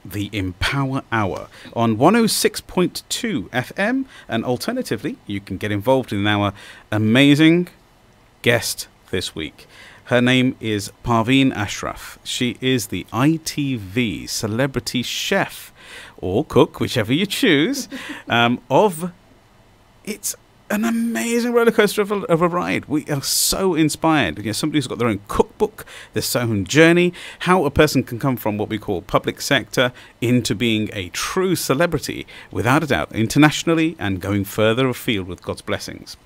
the Empower Hour on 106.2 FM, and alternatively, you can get involved in our amazing guest this week. Her name is Parveen Ashraf. She is the ITV celebrity chef, or cook, whichever you choose, of It's an amazing roller coaster of a ride. We are so inspired. You know, somebody who's got their own cookbook, their own journey, how a person can come from what we call public sector into being a true celebrity, without a doubt, internationally and going further afield with God's blessings.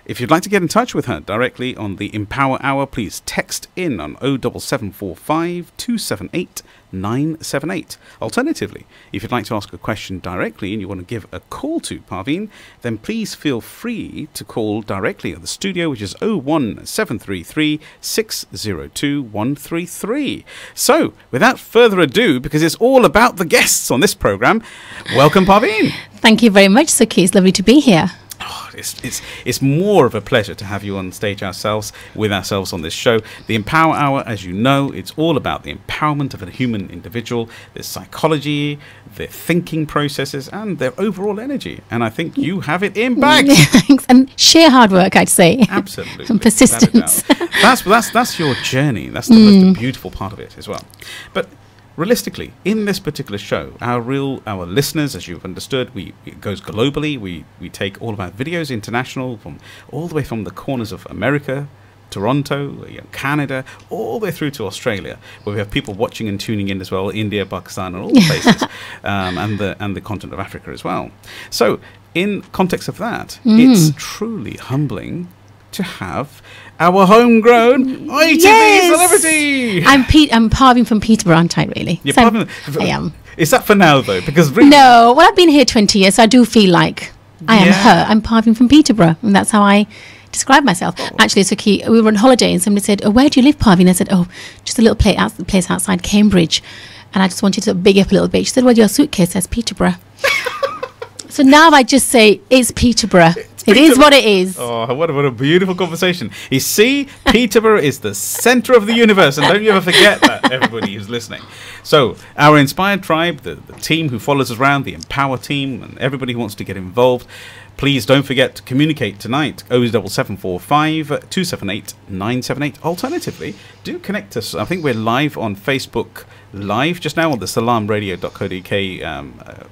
If you'd like to get in touch with her directly on the Empower Hour, please text in on 07745 278 978. Alternatively, if you'd like to ask a question directly and you want to give a call to Parveen, then please feel free to call directly at the studio, which is 01733 602 133. So, without further ado, because it's all about the guests on this program, welcome Parveen. Thank you very much, Sukhi. It's lovely to be here. Oh, it's more of a pleasure to have you on stage with ourselves on this show. The Empower Hour, as you know, it's all about the empowerment of a human individual, their psychology, their thinking processes, and their overall energy. And I think you have it in bags. Thanks. And sheer hard work, I'd say. Absolutely. And persistence. That's your journey. That's the most beautiful part of it as well. But realistically, in this particular show, our listeners, as you've understood, it goes globally. We take all of our videos international, from all the way from the corners of America, Toronto, Canada, all the way through to Australia, where we have people watching and tuning in as well, India, Pakistan, and all the places, and the continent of Africa as well. So, in context of that, it's truly humbling to have our homegrown ITV celebrity. I'm Parveen from Peterborough, aren't I, really? Yeah, so I am. Is that for now, though? Because really, no, well, I've been here 20 years, so I do feel like I am her. I'm Parveen from Peterborough, and that's how I describe myself. Actually, Sukhi, we were on holiday, and somebody said, "Oh, where do you live, Parveen?" I said, "Oh, just a little place outside Cambridge," and I just wanted to big up a little bit. She said, "Well, your suitcase says Peterborough." So now I just say it's Peterborough. It is what it is. Oh, what a beautiful conversation. You see, Peterborough is the centre of the universe, and don't you ever forget that, everybody who's listening. So, our Inspired Tribe, the team who follows us around, the Empower team, and everybody who wants to get involved, please don't forget to communicate tonight, 07745 278 978. Alternatively, do connect us. I think we're live on Facebook Live just now on the salamradio.co.uk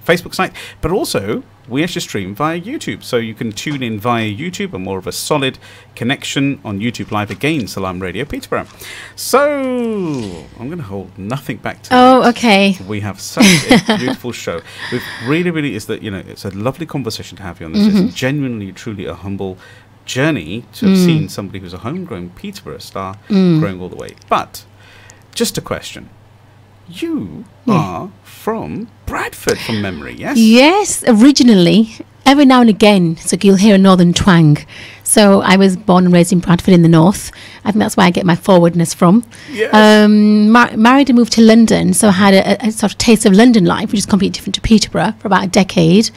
Facebook site, but also we actually stream via YouTube, so you can tune in via YouTube, and more of a solid connection on YouTube Live again, Salam Radio Peterborough. So I'm going to hold nothing back tonight. Oh, okay. We have such a beautiful show. It really is that, it's a lovely conversation to have you on this. It's genuinely, truly a humble journey to have seen somebody who's a homegrown Peterborough star growing all the way. But just a question. You are from Bradford, from memory, yes? Yes, originally. Every now and again, so you'll hear a northern twang. So I was born and raised in Bradford in the north. I think that's where I get my forwardness from. Yes. Married and moved to London, so I had a sort of taste of London life, which is completely different to Peterborough, for about a decade.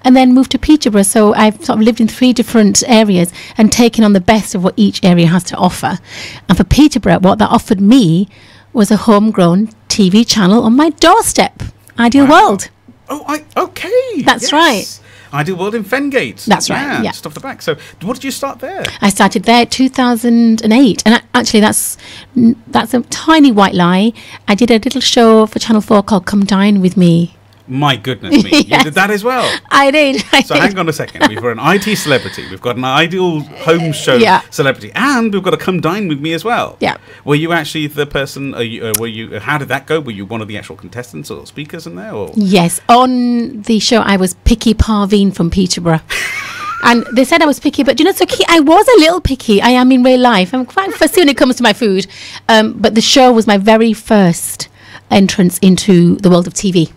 And then moved to Peterborough, so I've sort of lived in 3 different areas and taken on the best of what each area has to offer. And for Peterborough, what that offered me was a homegrown TV channel on my doorstep. Ideal World. Oh, okay. That's right. Ideal World in Fengate. That's right. Yeah. Just off the back. So, what did you start there? I started there 2008, and actually that's a tiny white lie. I did a little show for Channel 4 called Come Dine With Me. My goodness me. Yes. You did that as well? I did. So hang on a second. We've got an IT celebrity. We've got an Ideal Home Show celebrity. And we've got a Come Dine With Me as well. Yeah. Were you actually the person, how did that go? Were you one of the actual contestants or speakers in there? Or? Yes. On the show, I was Picky Parveen from Peterborough. And they said I was picky, but Sukhi, I was a little picky. I am in real life. I'm quite fussy when it comes to my food. But the show was my very first entrance into the world of TV.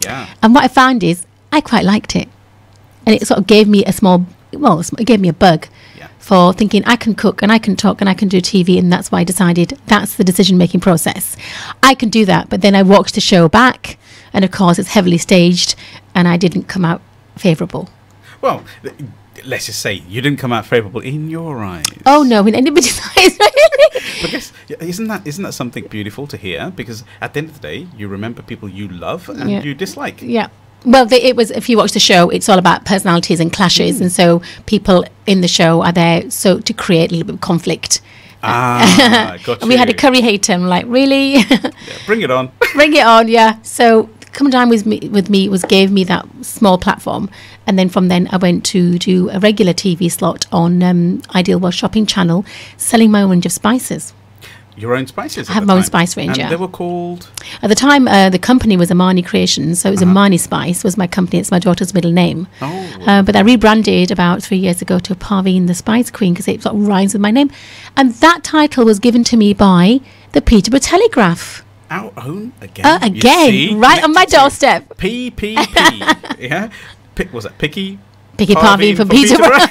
Yeah. And what I found is I quite liked it. And it sort of gave me it gave me a bug for thinking I can cook and I can talk and I can do TV. And that's why I decided that's the decision-making process. I can do that. But then I watched the show back, and of course it's heavily staged, and I didn't come out favourable. Well, let's just say you didn't come out favourable in your eyes. Oh no, in anybody's eyes. But guess, isn't that something beautiful to hear? Because at the end of the day, you remember people you love and you dislike. Yeah. Well, it was. If you watch the show, it's all about personalities and clashes, and so people in the show are there to create a little bit of conflict. Gotcha. And we had a curry hater. I'm like, really? Bring it on. Bring it on, yeah. So come down with me gave me that small platform, and then from then I went to do a regular TV slot on Ideal World Shopping Channel, selling my own range of spices. Your own spices? I have my own spice range, and they were called? At the time, the company was Amani Creations, so it was Amani Spice was my company. It's my daughter's middle name. Oh. But I rebranded about 3 years ago to Parveen the Spice Queen because it sort of rhymes with my name. And that title was given to me by the Peterborough Telegraph. Our own again? Again, right on my doorstep. PPP. Yeah? Was that Picky? Picky Parveen from Peterborough.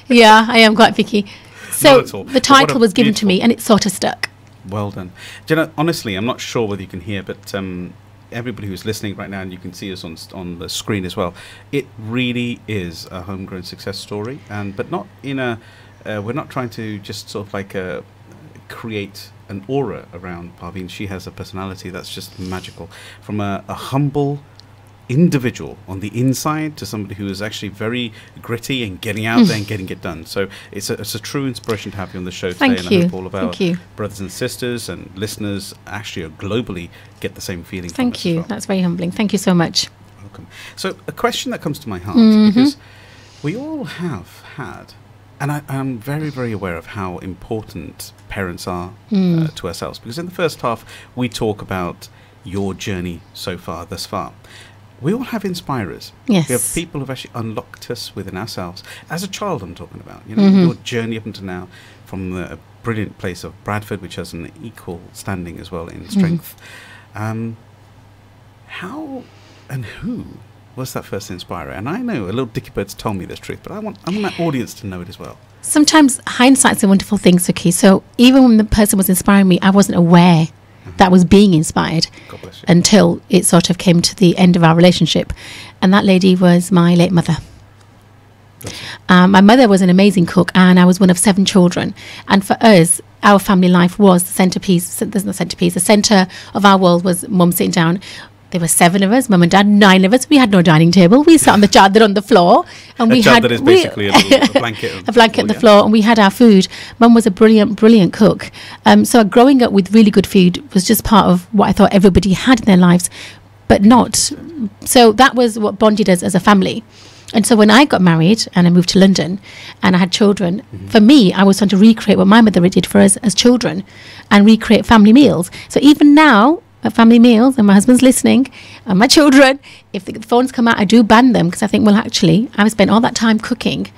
Yeah, I am quite picky. So the title was given to me and it sort of stuck. Well done. Do you know, honestly, I'm not sure whether you can hear, but everybody who's listening right now, and you can see us on the screen as well, it really is a homegrown success story. But not in a, we're not trying to just sort of like create an aura around Parveen. She has a personality that's just magical. From a humble individual on the inside to somebody who is actually very gritty and getting out there and getting it done. So it's a true inspiration to have you on the show today. Thank you. I hope all of our brothers and sisters and listeners actually globally get the same feeling. Thank you. That's very humbling. Thank you so much. Welcome. So a question that comes to my heart, because we all have had, and I'm very, very aware of how important parents are to ourselves, because in the first half we talk about your journey thus far. We all have inspirers. Yes. We have people who've actually unlocked us within ourselves. As a child, I'm talking about. You know, your journey up until now, from the brilliant place of Bradford, which has an equal standing as well in strength. How and who was that first inspirer? And I know a little Dicky Bird's told me this truth, but I want my audience to know it as well. Sometimes hindsight's a wonderful thing, Sukhi. So even when the person was inspiring me, I wasn't aware that was being inspired until it sort of came to the end of our relationship. And that lady was my late mother. My mother was an amazing cook, and I was one of 7 children. And for us, our family life was the centerpiece. There's no centerpiece. The center of our world was mum sitting down. There were 7 of us, mum and dad, 9 of us. We had no dining table. We sat on the chadar on the floor, and we had that is basically a blanket. A blanket on the floor, and we had our food. Mum was a brilliant cook. So growing up with really good food was just part of what I thought everybody had in their lives, but not. So that was what bonded us as a family. And so when I got married and I moved to London and I had children, for me, I was trying to recreate what my mother did for us as children and recreate family meals. So even now, at family meals, and my husband's listening, and my children, if the phones come out, I do ban them, because I think, well, actually, I've spent all that time cooking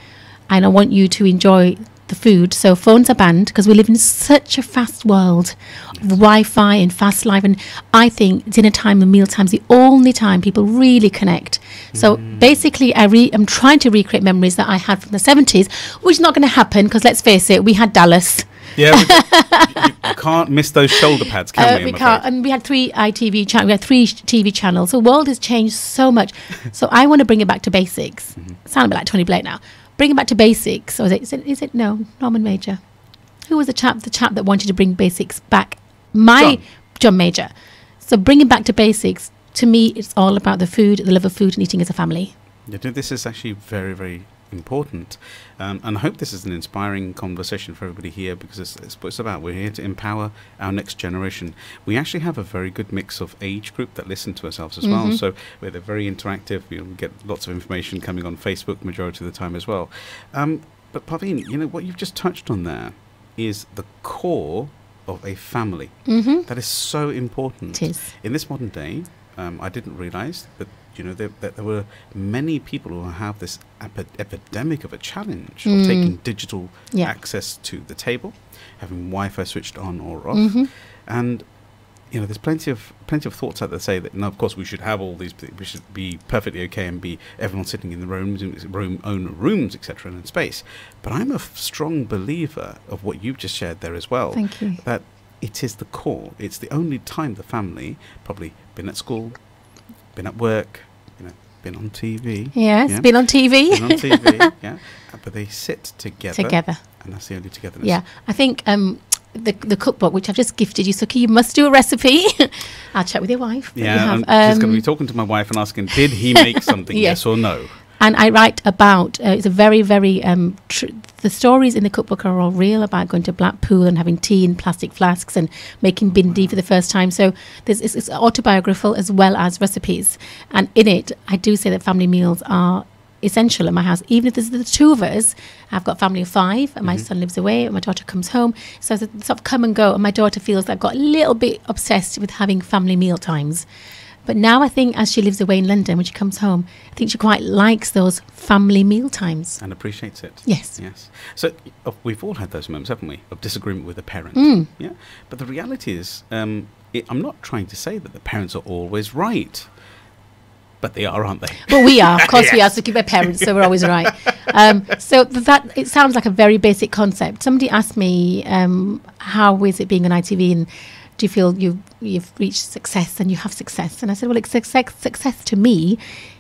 and I want you to enjoy the food. So phones are banned because we live in such a fast world of Wi-Fi and fast life. And I think dinner time and meal time is the only time people really connect. So basically, I'm trying to recreate memories that I had from the 70s, which is not going to happen because, let's face it, we had Dallas. Yeah, you can't miss those shoulder pads, can we? We can't. And we had 3 ITV channels. We had 3 TV channels. The world has changed so much. So I want to bring it back to basics. Sound a bit like Tony Blake now. Bring it back to basics. Or is it no, Norman Major? Who was the chap that wanted to bring basics back? John Major. So bringing back to basics, to me, it's all about the food, the love of food, and eating as a family. Yeah, this is actually very, very important, and I hope this is an inspiring conversation for everybody here, because it's what it's about. We're here to empower our next generation. We actually have a very good mix of age group that listen to ourselves as well, so they're very interactive. We get lots of information coming on Facebook majority of the time as well. But Parveen, you know what you've just touched on there is the core of a family. That is so important. It is. In this modern day, I didn't realize that there were many people who have this epidemic of a challenge of taking digital access to the table, having Wi-Fi switched on or off, and there's plenty of thoughts out there that say that, no, of course we should have all these. We should be perfectly okay and be everyone sitting in the own rooms, etc., in space. But I'm a strong believer of what you've just shared there as well. Thank you. That it is the core. It's the only time the family probably been at school, been at work, been on TV. Yes, been on TV. Been on TV, yeah. But they sit together. Together. And that's the only togetherness. Yeah, I think the cookbook, which I've just gifted you, Sukhi, you must do a recipe. I'll check with your wife. Yeah, she's going to be talking to my wife and asking, did he make something, yes or no? And I write about, it's a very, very, the stories in the cookbook are all real, about going to Blackpool and having tea in plastic flasks and making bindi for the first time. So it's autobiographical as well as recipes. And in it, I do say that family meals are essential at my house. Even if there's the two of us, I've got a family of 5 and my son lives away and my daughter comes home. So it's sort of come and go. And my daughter feels like I've got a little bit obsessed with having family meal times. But now I think as she lives away in London, when she comes home, I think she quite likes those family meal times. And appreciates it. Yes. Yes. So we've all had those moments, haven't we, of disagreement with a parent. Yeah. But the reality is, I'm not trying to say that the parents are always right. But they are, aren't they? Well, we are. Of course we are. So keep our parents, so we're always right. So that, it sounds like a very basic concept. Somebody asked me, how is it being on ITV, and do you feel you've reached success and you have success? And I said, well, it's success to me,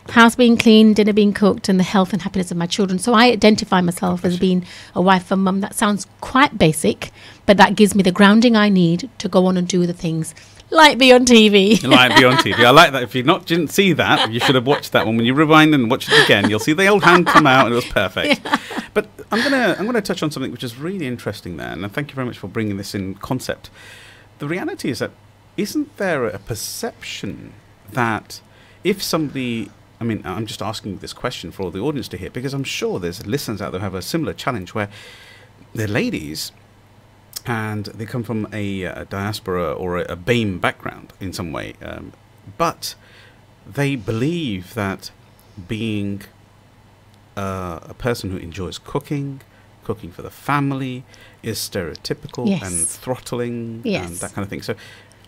house being clean, dinner being cooked, and the health and happiness of my children. So I identify myself as being a wife and mum. That sounds quite basic, but that gives me the grounding I need to go on and do the things. Like be on TV. Like be on TV. I like that. If you didn't see that, you should have watched that one. When you rewind and watch it again, you'll see the old hand come out and it was perfect. Yeah. But I'm gonna touch on something which is really interesting there, and thank you very much for bringing this in concept. The reality is that isn't there a perception that if somebody, I mean, I'm just asking this question for all the audience to hear, because I'm sure there's listeners out there who have a similar challenge where they're ladies and they come from a diaspora or a BAME background in some way, but they believe that being a person who enjoys cooking for the family is stereotypical and throttling and that kind of thing. So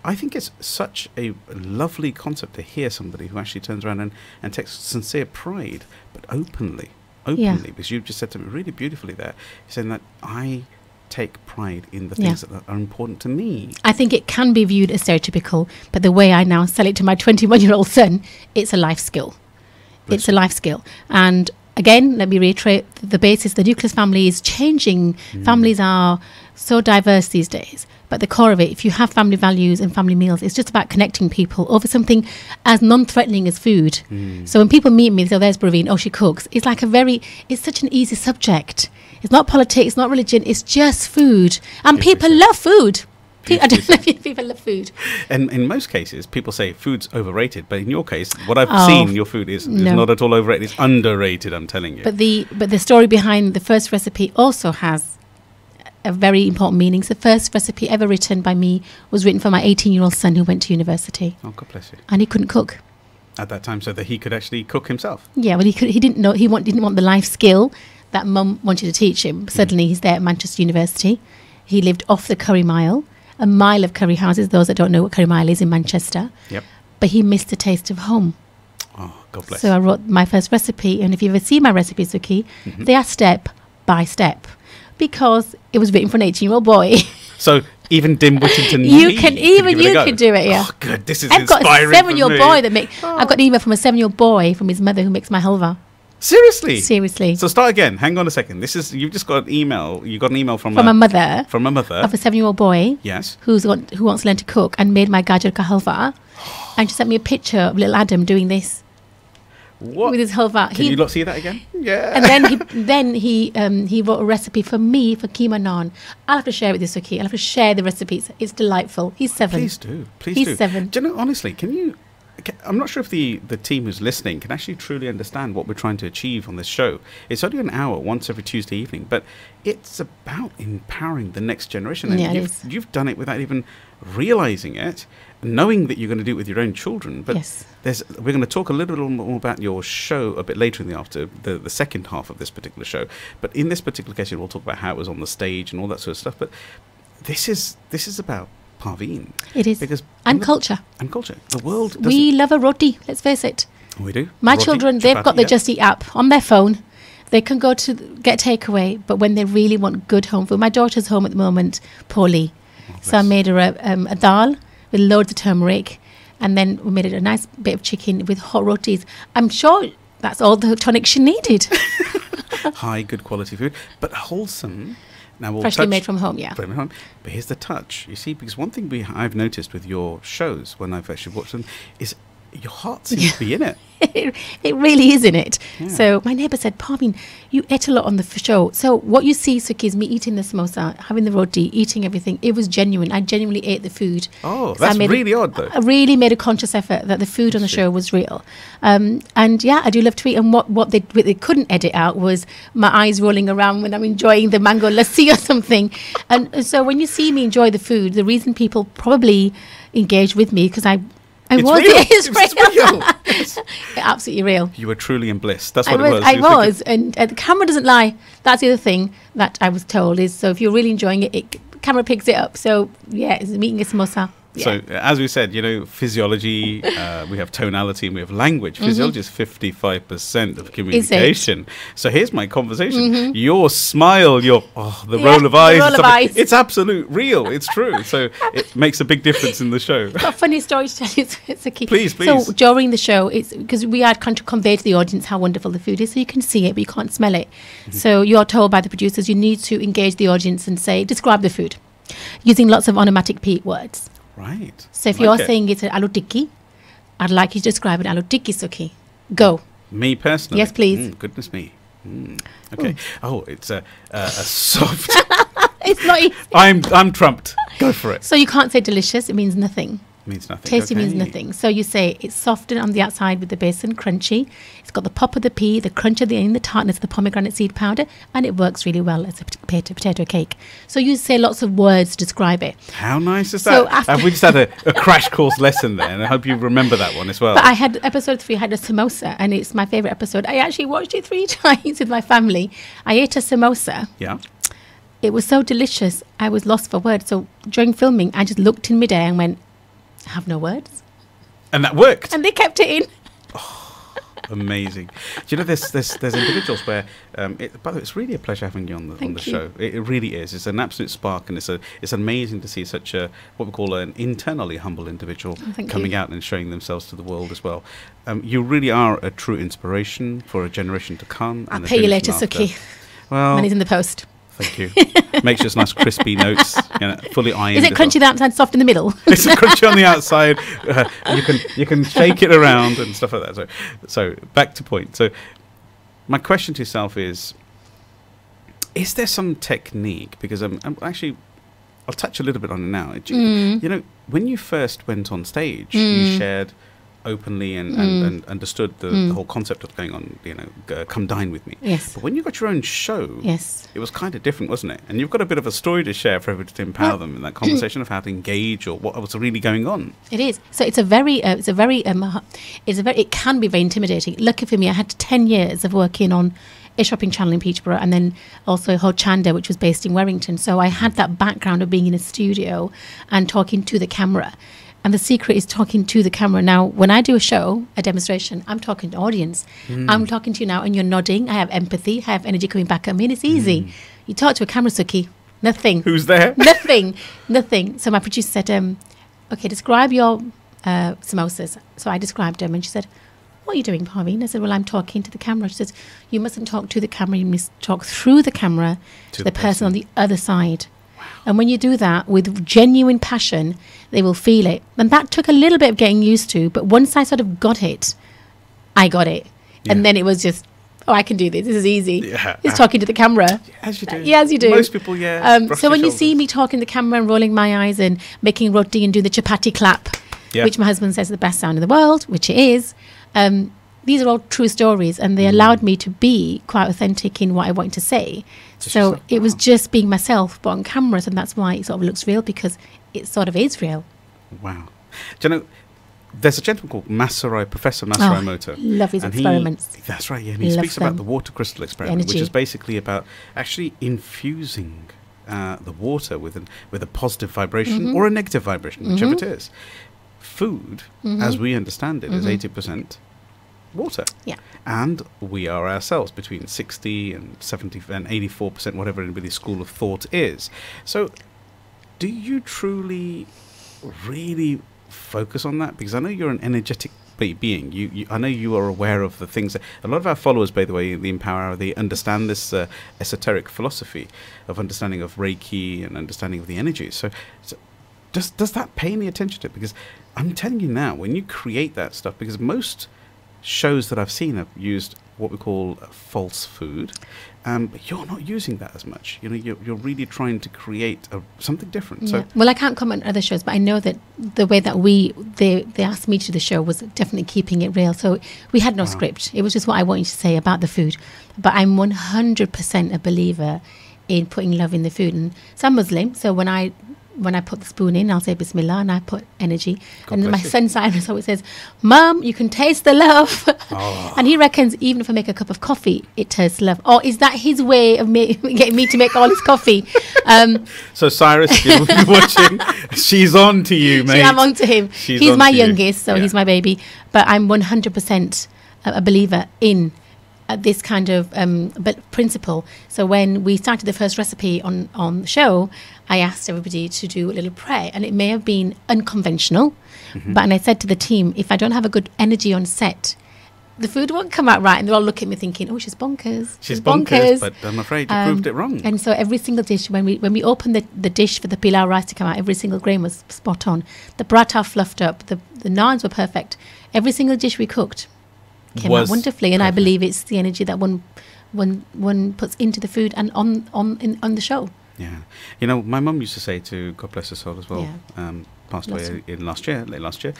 I think it's such a lovely concept to hear somebody who actually turns around and takes sincere pride, but openly, because you just said to me really beautifully there, saying that I take pride in the things that are important to me. I think it can be viewed as stereotypical, but the way I now sell it to my 21-year-old son, it's a life skill. It's a life skill. And again, let me reiterate, the basis, the nucleus family is changing. Families are so diverse these days. But the core of it, if you have family values and family meals, it's just about connecting people over something as non-threatening as food. So when people meet me, they say, oh, there's Parveen, oh, she cooks. It's like it's such an easy subject. It's not politics, it's not religion, it's just food. And people love food. I don't know if people love food. And in most cases, people say food's overrated. But in your case, what I've seen, your food is not at all overrated. It's underrated, I'm telling you. But the story behind the first recipe also has a very important meaning. So the first recipe ever written by me was written for my 18-year-old son who went to university. Oh, God bless you. And he couldn't cook. At that time, so that he could actually cook himself? Yeah, well, he didn't know, didn't want the life skill that mum wanted to teach him. Suddenly he's there at Manchester University. He lived off the Curry Mile. A mile of curry houses, those that don't know what Curry Mile is in Manchester. Yep. But he missed the taste of home. Oh, God bless. So I wrote my first recipe, and if you ever see my recipes, Sukhi, they are step by step, because it was written for an 18-year-old boy. So even dim-witted to you can do it, yeah. Oh, good, this is I've inspiring. I've got a 7-year-old boy I've got an email from a 7-year-old boy from his mother who makes my halwa. Seriously? Seriously. So start again. Hang on a second. You've just got an email. You got an email from a mother. From a mother. Of a 7-year-old boy. Yes. Who wants to learn to cook and made my gajar ka halwa. And she sent me a picture of little Adam doing this. What? With his halwa. Can you not see that again? Yeah. And then he wrote a recipe for me for keema naan. I'll have to share it with you, Sukhi. I'll have to share the recipes. It's delightful. He's 7. Please do. He's 7. Do you know, honestly, I'm not sure if the team who's listening can actually truly understand what we're trying to achieve on this show. It's only an hour once every Tuesday evening, but it's about empowering the next generation. And you've done it without even realizing it, knowing that you're going to do it with your own children. But we're going to talk a little bit more about your show a bit later in the second half of this particular show. But in this particular case, we'll talk about how it was on the stage and all that sort of stuff. But this is about Parveen. It is. And culture. And culture. The world. We love a roti, let's face it. We do. My children, they've got the Just Eat app on their phone. They can go to get takeaway, but when they really want good home food, my daughter's home at the moment, poorly. So I made her a dal with loads of turmeric, and then we made it a nice bit of chicken with hot rotis. I'm sure that's all the tonic she needed. High, good quality food, but wholesome. Now we'll Freshly made from home, From home. But here's the touch. You see, because one thing I've noticed with your shows when I've actually watched them is your heart seems to be in it. It really is in it. Yeah. So my neighbour said, Parveen, you ate a lot on the show. So what you see, Sukhi, is me eating the samosa, having the roti, eating everything. It was genuine. I genuinely ate the food. Oh, that's really odd, though. I really made a conscious effort that the food on the show was real. And yeah, I do love to eat. And what they couldn't edit out was my eyes rolling around when I'm enjoying the mango lassi or something. And so when you see me enjoy the food, the reason people probably engage with me, because it's real. It's absolutely real. You were truly in bliss. That's what it was. I was. And the camera doesn't lie. That's the other thing that I was told is, so if you're really enjoying it, the camera picks it up. So, yeah, it's me eating a samosa. Yeah. So, as we said, physiology, we have tonality and we have language. Physiology is 55% of communication. So here's my conversation. Your smile, the roll of eyes. It's absolute real. It's true. So it makes a big difference in the show. I've got a funny story to tell you. It's a key. Please. So during the show, it's because we had to convey to the audience how wonderful the food is. So you can see it, but you can't smell it. So you're told by the producers you need to engage the audience and describe the food using lots of onomatopoeic words. Right. So if you're saying it's an aloo tikki, I'd like you to describe an aloo tikki, Sukhi. Go. Me personally? Yes, please. Goodness me. Okay. Ooh. Oh, it's a soft... It's not easy. I'm trumped. Go for it. So you can't say delicious. It means nothing. Means nothing. Tasty means nothing. So you say it's softened on the outside with the base and crunchy. It's got the pop of the pea, the crunch of the tartness of the pomegranate seed powder, and it works really well as a potato cake. So you say lots of words to describe it. How nice is that? We just had a crash course lesson there, and I hope you remember that one as well. But I had episode 3, I had a samosa, and it's my favourite episode. I actually watched it 3 times with my family. I ate a samosa. Yeah. It was so delicious, I was lost for words. So during filming, I just looked in midair and went, I have no words. And that worked. And they kept it in. Oh, amazing. Do you know, there's individuals where, by the way, it's really a pleasure having you on the show. It really is. It's an absolute spark, and it's amazing to see such a, what we call an internally humble individual coming out and showing themselves to the world as well. You really are a true inspiration for a generation to come. I'll pay you later, Sukhi. Well, money's in the post. Thank you. Makes just nice crispy notes, fully ironed. Is it crunchy the outside, soft in the middle? It's crunchy on the outside. You can shake it around and stuff like that. So back to point. So my question to yourself is there some technique? Because I'm actually, I'll touch a little bit on it now. When you first went on stage, you shared openly and understood the whole concept of going on, come dine with me. Yes. But when you got your own show, yes, it was kind of different, wasn't it? And you've got a bit of a story to share for everybody to empower them in that conversation of how to engage or what was really going on. It is. So it can be very intimidating. Lucky for me, I had 10 years of working on a shopping channel in Peterborough, and then also Hochanda, which was based in Warrington. So I had that background of being in a studio and talking to the camera. And the secret is talking to the camera. Now, when I do a show, a demonstration, I'm talking to audience. I'm talking to you now, and you're nodding. I have empathy. I have energy coming back at me, and it's easy. You talk to a camera, Sukhi. Nothing. Who's there? Nothing. So my producer said, okay, describe your samosas. So I described them, and she said, what are you doing, Parveen? I said, well, I'm talking to the camera. She says, you mustn't talk to the camera. You must talk through the camera to the person on the other side. And when you do that with genuine passion, they will feel it. And that took a little bit of getting used to. But once I sort of got it, I got it. Yeah. And then it was just, I can do this. This is easy. Yeah. It's talking to the camera. As you do. Yeah, as you do. Most people, so when you see me talking to the camera and rolling my eyes and making roti and doing the chapati clap, which my husband says is the best sound in the world, which it is, these are all true stories, and they allowed me to be quite authentic in what I wanted to say. So it was just being myself, but on cameras, and that's why it sort of looks real, because it sort of is real. Wow. Do you know, there's a gentleman called Professor Masaru Emoto. Love his experiments. That's right, yeah. And he speaks about the water crystal experiment, which is basically about actually infusing the water with a positive vibration or a negative vibration, whichever it is. Food, as we understand it, is 80% water. Yeah. And we are ourselves between 60 and 70 and 84%, whatever anybody's school of thought is. So do you truly really focus on that? Because I know you're an energetic being. I know you are aware of the things that a lot of our followers, by the way, the Empower Hour, they understand this esoteric philosophy of understanding of Reiki and understanding of the energies. So does that pay any attention to it? Because I'm telling you now, when you create that stuff, because most shows that I've seen have used what we call false food, but you're not using that as much. You're really trying to create something different. Yeah. So, well, I can't comment on other shows, but I know that the way that they asked me to do the show was definitely keeping it real. So we had no script. It was just what I wanted to say about the food. But I'm 100% a believer in putting love in the food. And so I'm Muslim, so when I put the spoon in, I'll say Bismillah, and I put energy. God and then my bless you. son Cyrus always says, Mum, you can taste the love. Oh. And he reckons even if I make a cup of coffee, it tastes love. Or is that his way of getting me to make all his coffee? So Cyrus, if you're watching, she's on to you, mate. I'm on to him. He's my youngest, so he's my baby. But I'm 100% a believer in this kind of principle. So when we started the first recipe on the show, I asked everybody to do a little prayer, and it may have been unconventional, but and I said to the team, if I don't have a good energy on set, the food won't come out right. And they're all looking at me thinking, oh, she's bonkers. She's bonkers, but I'm afraid you proved it wrong. And so every single dish, when we opened the dish for the pilau rice to come out, every single grain was spot on. The paratha fluffed up, the naans were perfect. Every single dish we cooked came out wonderfully, and perfect. I believe it's the energy that one puts into the food and on the show. Yeah, my mum used to say to God bless her soul as well. Passed away late last year.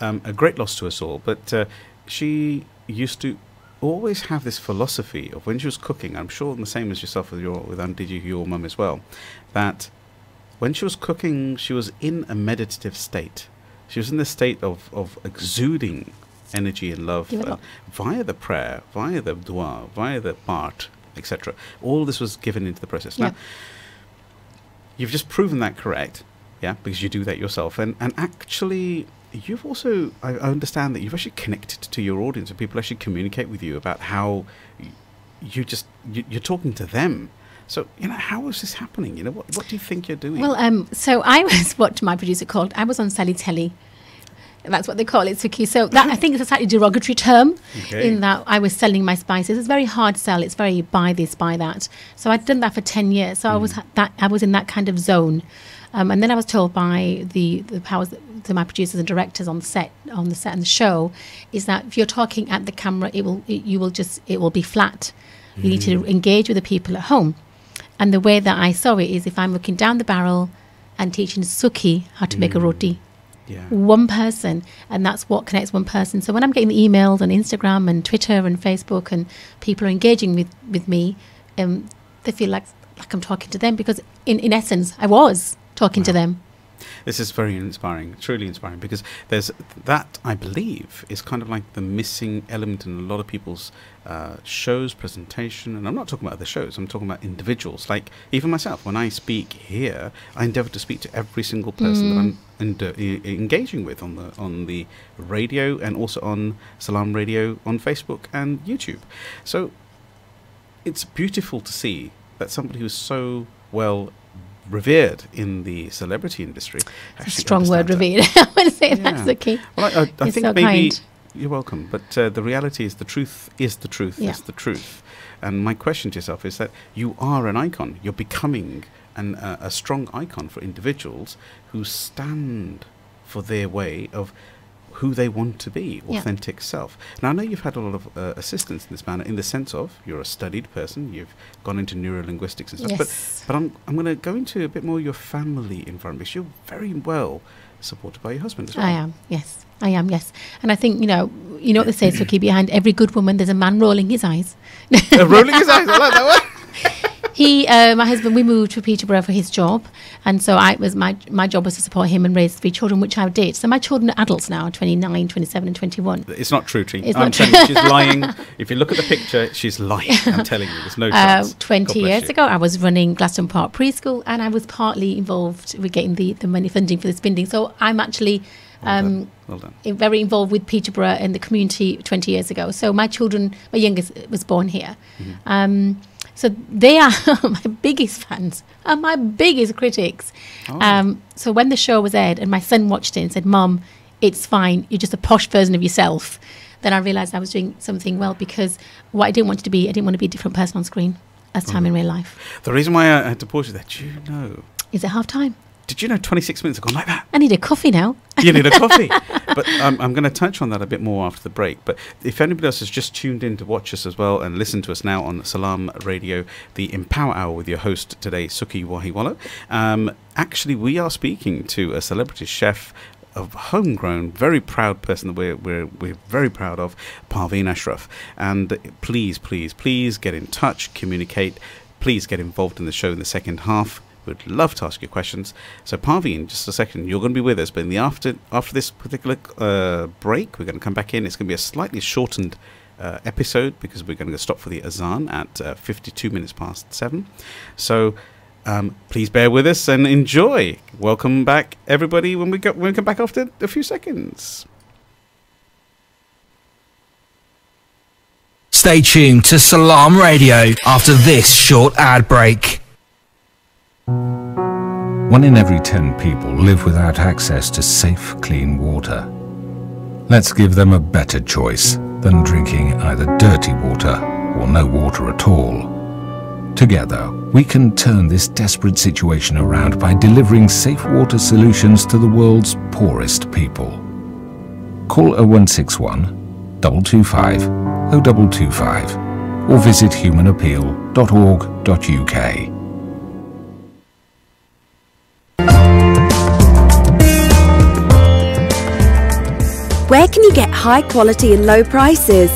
A great loss to us all, but she used to always have this philosophy of when she was cooking. I'm sure the same as yourself with your mum as well. That when she was cooking, she was in a meditative state. She was in the state of exuding energy and love via the prayer, via the dua, via the part, etc. All this was given into the process. Now, you've just proven that correct, because you do that yourself. And actually, you've also, I understand that you've actually connected to your audience, and people actually communicate with you about how you're talking to them. So, how is this happening? What do you think you're doing? Well, so I was what my producer called, I was on Sally Telly. That's what they call it, Sukhi. So that I think it's a slightly derogatory term in that I was selling my spices. It's very hard sell. It's very buy this, buy that. So I'd done that for 10 years. So I was in that kind of zone. And then I was told by the powers to my producers and directors on the set and the show is that if you're talking at the camera, it will be flat. You need to engage with the people at home. And the way that I saw it is if I'm looking down the barrel and teaching Sukhi how to make a roti. One person, and that's what connects one person. So when I'm getting the emails on Instagram and Twitter and Facebook and people are engaging with me, they feel like I'm talking to them because in essence I was talking to them. This is very inspiring, truly inspiring, because there's that, I believe, is kind of like the missing element in a lot of people's shows, presentation. And I'm not talking about other shows, I'm talking about individuals. Like even myself, when I speak here, I endeavour to speak to every single person that I'm engaging with on the radio and also on Salam Radio on Facebook and YouTube. So it's beautiful to see that somebody who's so well revered in the celebrity industry. It's a strong word, revered. I would say that's the key. Well, I think so maybe kind. You're welcome. But the reality is the truth is the truth is the truth. And my question to yourself is that you are an icon. You're becoming a strong icon for individuals who stand for their way of who they want to be, authentic self. Now, I know you've had a lot of assistance in this manner, in the sense of you're a studied person, you've gone into neurolinguistics and stuff. But I'm going to go into a bit more your family environment, because you're very well supported by your husband as well. I am, yes. And I think, you know what they say, Sukhi, behind every good woman, there's a man rolling his eyes. Rolling his eyes, I like that one. My husband, we moved to Peterborough for his job, and so my job was to support him and raise 3 children, which I did. So my children are adults now, 29, 27 and 21. It's not true, Tree. I'm telling you, she's lying. If you look at the picture, she's lying. I'm telling you, there's no chance. 20 years ago, I was running Glaston Park Preschool, and I was partly involved with getting the money funding for the spending. So I'm actually well done. Very involved with Peterborough and the community 20 years ago. So my youngest was born here. So they are my biggest fans and my biggest critics. So when the show was aired and my son watched it and said, Mum, it's fine, you're just a posh version of yourself, then I realised I was doing something well, because what I didn't want to be, I didn't want to be a different person on screen as time in real life. The reason why I had to pause you there, do you know? Is it half time? Did you know 26 minutes have gone like that? I need a coffee now. You need a coffee. But I'm going to touch on that a bit more after the break. But if anybody else has just tuned in to watch us as well and listen to us now on Salam Radio, the Empower Hour with your host today, Sukhi Wahiwala. Actually, we are speaking to a celebrity chef, a homegrown, very proud person that we're very proud of, Parveen Ashraf. And please get in touch, communicate. Please get involved in the show in the second half. We'd love to ask you questions. So Parveen, just a second, you're going to be with us, but in the after this particular break, we're going to come back in. It's going to be a slightly shortened episode, because we're going to stop for the azan at 52 minutes past 7. So please bear with us and enjoy. Welcome back, everybody, when we come back after a few seconds. Stay tuned to Salam Radio after this short ad break. 1 in every 10 people live without access to safe, clean water. Let's give them a better choice than drinking either dirty water or no water at all. Together, we can turn this desperate situation around by delivering safe water solutions to the world's poorest people. Call 0161 225 0225 or visit humanappeal.org.uk. Where can you get high quality and low prices?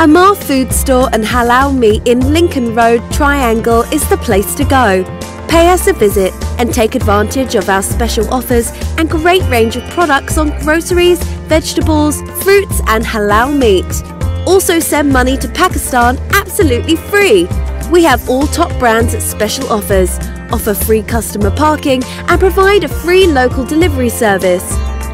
Amar Food Store and Halal Meat in Lincoln Road, Triangle is the place to go. Pay us a visit and take advantage of our special offers and great range of products on groceries, vegetables, fruits and halal meat. Also send money to Pakistan absolutely free. We have all top brands at special offers, offer free customer parking and provide a free local delivery service.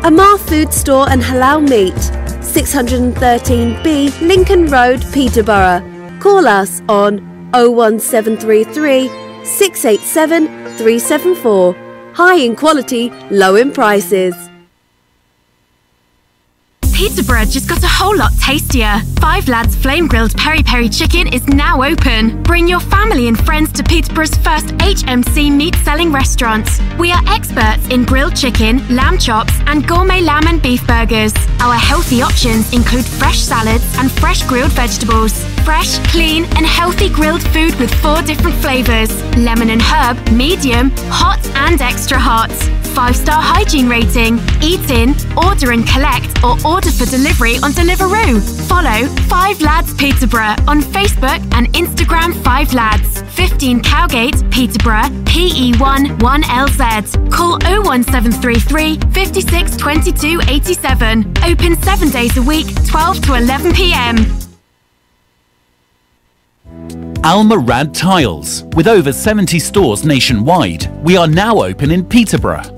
Amar Food Store and Halal Meat, 613B Lincoln Road, Peterborough. Call us on 01733 687 374. High in quality, low in prices. Peterborough just got a whole lot tastier. Five Lads Flame Grilled Peri Peri Chicken is now open. Bring your family and friends to Peterborough's first HMC meat-selling restaurant. We are experts in grilled chicken, lamb chops and gourmet lamb and beef burgers. Our healthy options include fresh salads and fresh grilled vegetables. Fresh, clean and healthy grilled food with 4 different flavours. Lemon and herb, medium, hot and extra hot. 5-star hygiene rating. Eat in, order and collect or order for delivery on Deliveroo. Follow 5 Lads Peterborough on Facebook and Instagram 5 Lads. 15 Cowgate, Peterborough, PE1 1LZ. Call 01733 56 22 87. Open 7 days a week, 12 to 11 p.m. Almarad Tiles. With over 70 stores nationwide, we are now open in Peterborough.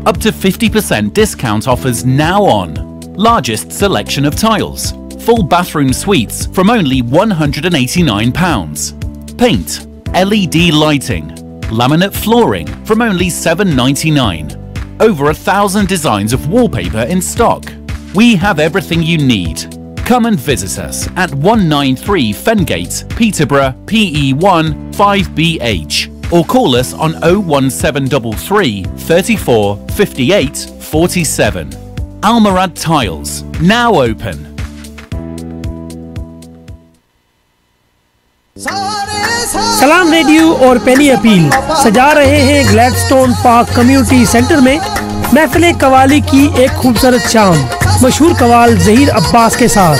Up to 50% discount offers now on. Largest selection of tiles. Full bathroom suites from only £189. Paint, LED lighting, laminate flooring from only £7.99. Over 1,000 designs of wallpaper in stock. We have everything you need. Come and visit us at 193 Fengate, Peterborough, PE1 5BH. Or call us on 01733 34 58 47. Almarad Tiles, now open. सलाम radio और पेनी appeal सजा रहे हैं Gladstone park community centre में महफिल कवाली की एक खूबसूरत शाम मशहूर कवाल ज़हीर अब्बास के साथ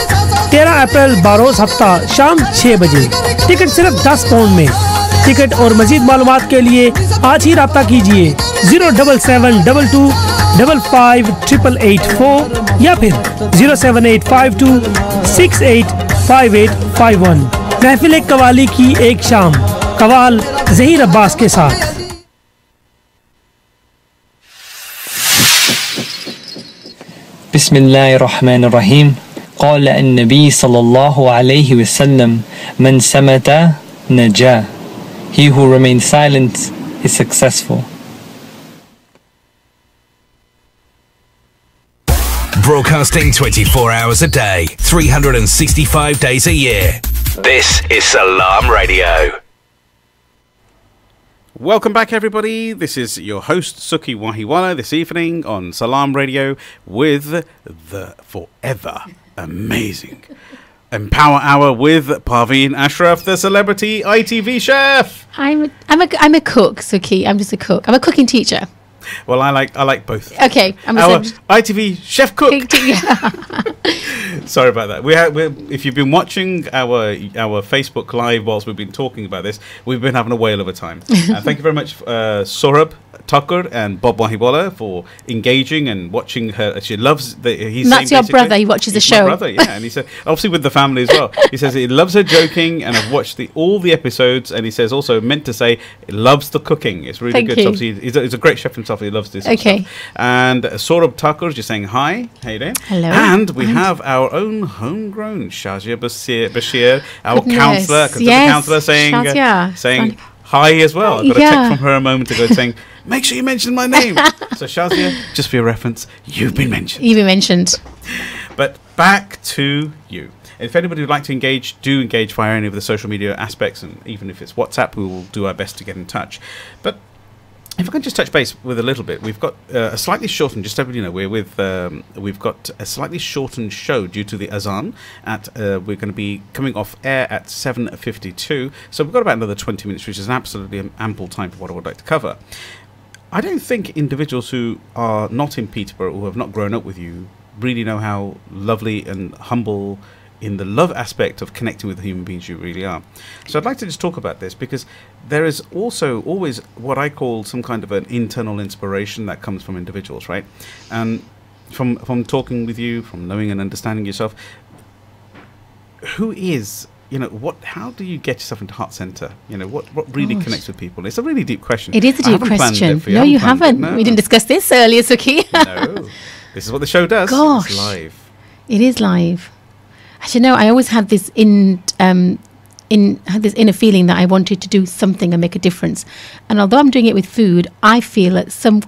13 अप्रैल बारोज़ हफ्ता शाम 6 बजे। टिकट सिर्फ 10 पाउंड में। टिकट और मजीद मालूमात के लिए आज ही रब्ता कीजिए 07722 558884 या फिर 07852 685851। महफिल कवाली की एक शाम कवाल ज़हीर अब्बास के साथ। बिस्मिल्लाहिर्रहमानिर्रहीम क़ाल अन्नबी सल्लल्लाहु अलैहि वसल्लम मन समता नजा He who remains silent is successful. Broadcasting 24 hours a day, 365 days a year. This is Salam Radio. Welcome back, everybody. This is your host, Sukhi Wahiwala, this evening on Salam Radio with the forever amazing Empower Hour with Parveen Ashraf, the celebrity ITV chef. I'm a cook, Sukhi. I'm just a cook. I'm a cooking teacher. Well, I like both. Okay, I'm our ITV chef cook. Sorry about that. If you've been watching our Facebook Live whilst we've been talking about this, we've been having a whale of a time. Thank you very much, Saurabh Thakur and Bob Wahiwala, for engaging and watching her. She loves and that's your brother. He watches the show. My brother, yeah, and he said obviously with the family as well. He says he loves her joking, and I've watched all the episodes. And he says also meant to say he loves the cooking. It's really good. So obviously he's a great chef himself. He loves this. Okay. Stuff. And Saurabh Thakur is just saying hi. How you doing? Hello. And we have our own homegrown Shazia Bashir, our counsellor, saying hi as well. I got a text from her a moment ago saying, make sure you mention my name. So Shazia, just for your reference, you've been mentioned. You've been mentioned. But back to you. If anybody would like to engage, do engage via any of the social media aspects, and even if it's WhatsApp, we will do our best to get in touch. But if I can just touch base with a little bit, we've got a slightly shortened, just so you know, we've got a slightly shortened show due to the azan. We're going to be coming off air at 7:52, so we've got about another 20 minutes, which is an absolutely ample time for what I would like to cover. I don't think individuals who are not in Peterborough, who have not grown up with you, really know how lovely and humble in the love aspect of connecting with the human beings you really are. So I'd like to just talk about this, because there is also always what I call some kind of an internal inspiration that comes from individuals, right? And from talking with you, from knowing and understanding yourself, who is, how do you get yourself into heart center? What really connects with people? It's a really deep question. It is a deep question. No, you haven't. No. We didn't discuss this earlier, Sukhi. No. This is what the show does. Gosh. It's live. It is live. Actually, no, I always had this inner feeling that I wanted to do something and make a difference. And although I'm doing it with food, I feel at some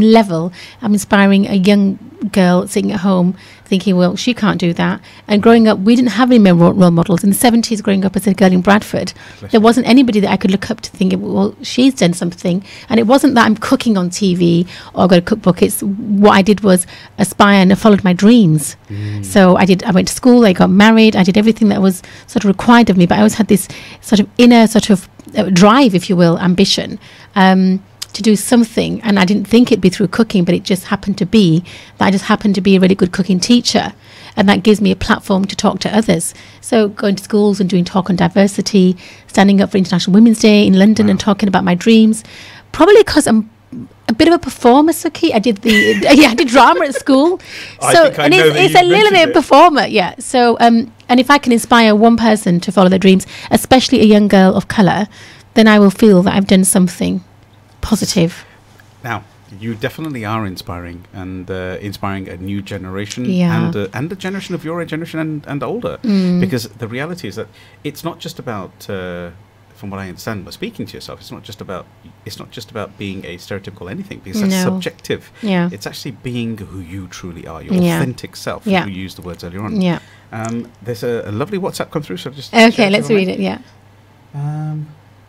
level, I'm inspiring a young girl sitting at home thinking, well, she can't do that. And growing up, we didn't have any role models. In the 70s, growing up as a girl in Bradford, there wasn't anybody that I could look up to thinking, well, she's done something. And it wasn't that I'm cooking on TV or got a cookbook. It's what I did was aspire, and I followed my dreams. So I went to school, I got married, I did everything that was sort of required of me. But I always had this sort of inner sort of drive, if you will, ambition, to do something. And I didn't think it'd be through cooking, but it just happened to be that I just happened to be a really good cooking teacher, and that gives me a platform to talk to others. So going to schools and doing talk on diversity, standing up for International Women's Day in London and talking about my dreams, probably because I'm a bit of a performer, Sukhi. I did I did drama at school, it's a little bit performer, yeah. So and if I can inspire one person to follow their dreams, especially a young girl of colour, then I will feel that I've done something positive. Now, you definitely are inspiring, and inspiring a new generation, and a generation of your generation and older, because the reality is that it's not just about, from what I understand by speaking to yourself, it's not just about being a stereotypical anything, because that's subjective. Yeah. It's actually being who you truly are, your authentic self. You used the words earlier on. Yeah. There's a lovely WhatsApp come through, so just let's read it. Yeah.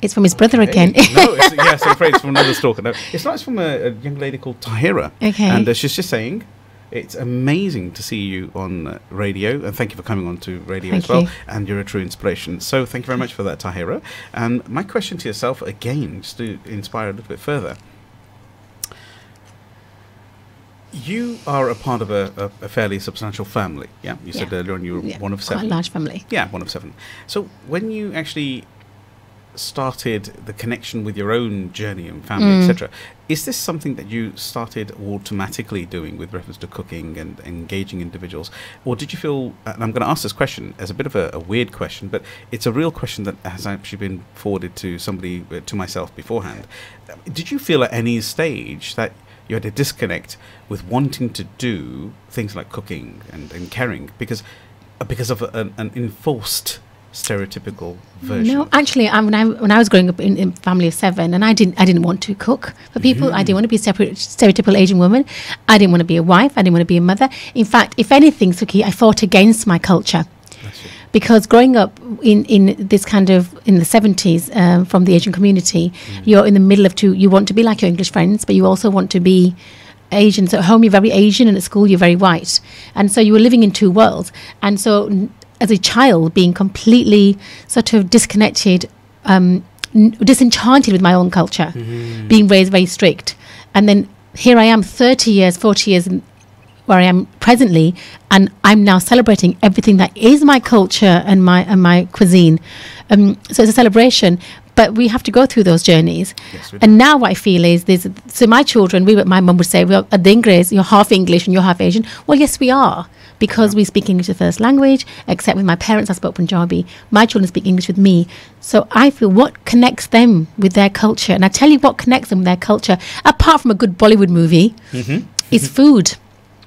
It's from his brother again. Yes, I'm afraid it's from another stalker. No, it's not. It's from a young lady called Tahira. Okay. And she's just saying, it's amazing to see you on radio, and thank you for coming on to radio as well. And you're a true inspiration. So thank you very much for that, Tahira. And my question to yourself, again, just to inspire a little bit further. You are a part of a fairly substantial family. Yeah, you said earlier on you were one of 7. Quite a large family. Yeah, one of 7. So when you actually started the connection with your own journey and family, etc., is this something that you started automatically doing with reference to cooking and engaging individuals, or did you feel, and I'm going to ask this question as a bit of a weird question, but it's a real question that has actually been forwarded to somebody, to myself beforehand, did you feel at any stage that you had a disconnect with wanting to do things like cooking and caring because of an enforced stereotypical version? No, actually, when I was growing up in a family of 7, and I didn't want to cook for people. I didn't want to be a stereotypical Asian woman. I didn't want to be a wife. I didn't want to be a mother. In fact, if anything, Sukhi, I fought against my culture. Because growing up in this kind of, in the 70s, from the Asian community, you're in the middle of two. You want to be like your English friends, but you also want to be Asian. So at home, you're very Asian, and at school, you're very white. And so you were living in two worlds. And so as a child, being completely sort of disconnected, disenchanted with my own culture, being raised very strict. And then here I am 30 years, 40 years where I am presently, and I'm now celebrating everything that is my culture and my cuisine. So it's a celebration, but we have to go through those journeys. Yes, and now what I feel is so my children, my mum would say, well, at the English, you're half English and you're half Asian. Well, yes, we are, because we speak English as first language, except with my parents, I spoke Punjabi. My children speak English with me. So I feel what connects them with their culture, and I tell you what connects them with their culture, apart from a good Bollywood movie, is food.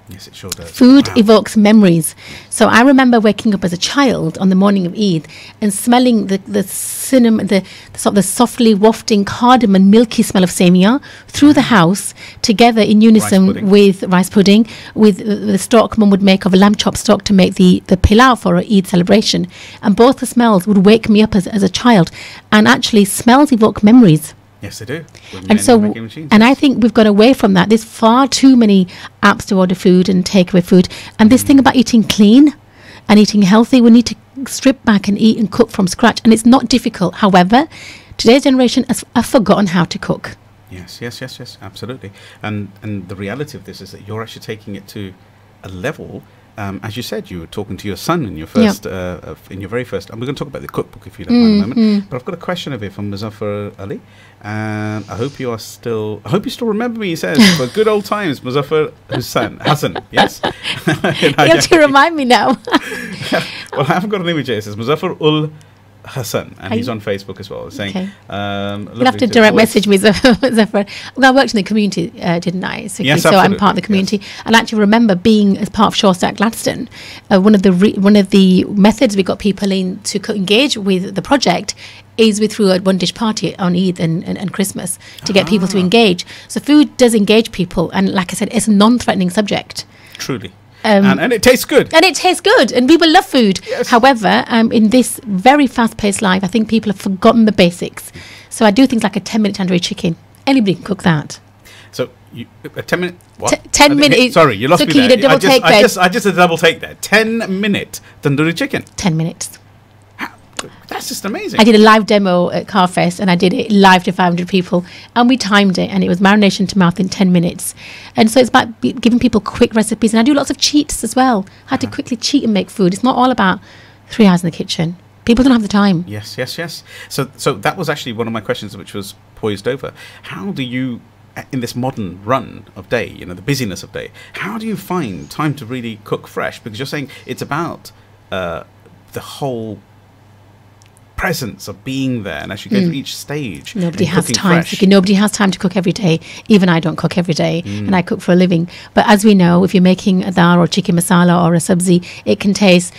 Yes, it sure does. Food evokes memories. So I remember waking up as a child on the morning of Eid and smelling the cinnamon, the sort of the softly wafting cardamom, milky smell of semia through the house, together in unison with rice pudding, with the stock mum would make of a lamb chop stock to make the pilau for an Eid celebration. And both the smells would wake me up as a child. And actually, smells evoke memories. Yes, they do. And so, and I think we've got away from that. There's far too many apps to order food and takeaway food. And this thing about eating clean and eating healthy, we need to strip back and eat and cook from scratch. And it's not difficult. However, today's generation has forgotten how to cook. Yes, absolutely. And the reality of this is that you're actually taking it to a level. As you said, you were talking to your son in your first, in your very first, and we're going to talk about the cookbook if you don't mind a moment. But I've got a question over here from Muzaffar Ali, and I hope you still remember me. He says, for good old times, Muzaffar Hassan, yes? You have to remind me now. Well, I haven't got an image here. It says Muzaffar ul Hassan, and he's on Facebook as well, saying, you'll have to direct message me, Zafar. Well, I worked in the community, didn't I? Yes, so I'm part of the community. And I actually remember being as part of Shore Stack Gladstone, one of the methods we got people in to engage with the project is through a one dish party on Eid and Christmas to get people to engage. So food does engage people, and like I said, it's a non-threatening subject. Truly. And it tastes good. And it tastes good. And people love food. Yes. However, in this very fast-paced life, I think people have forgotten the basics. So I do things like a 10-minute tandoori chicken. Anybody can cook that. So a 10-minute... What? 10 minutes. Sorry, you lost me there. I just did a double take there. 10-minute tandoori chicken. 10 minutes. That's just amazing. I did a live demo at Carfest, and I did it live to 500 people, and we timed it, and it was marination to mouth in 10 minutes. And so it's about giving people quick recipes, and I do lots of cheats as well. I had to quickly cheat and make food. It's not all about 3 hours in the kitchen. People don't have the time. Yes. So that was actually one of my questions, which was poised over. How do you, in this modern run of day, the busyness of day, how do you find time to really cook fresh? Because you're saying it's about the whole presence of being there, and as you go through each stage, nobody has time. Nobody has time to cook every day. Even I don't cook every day, and I cook for a living. But as we know, if you're making a dal or chicken masala or a sabzi, it can taste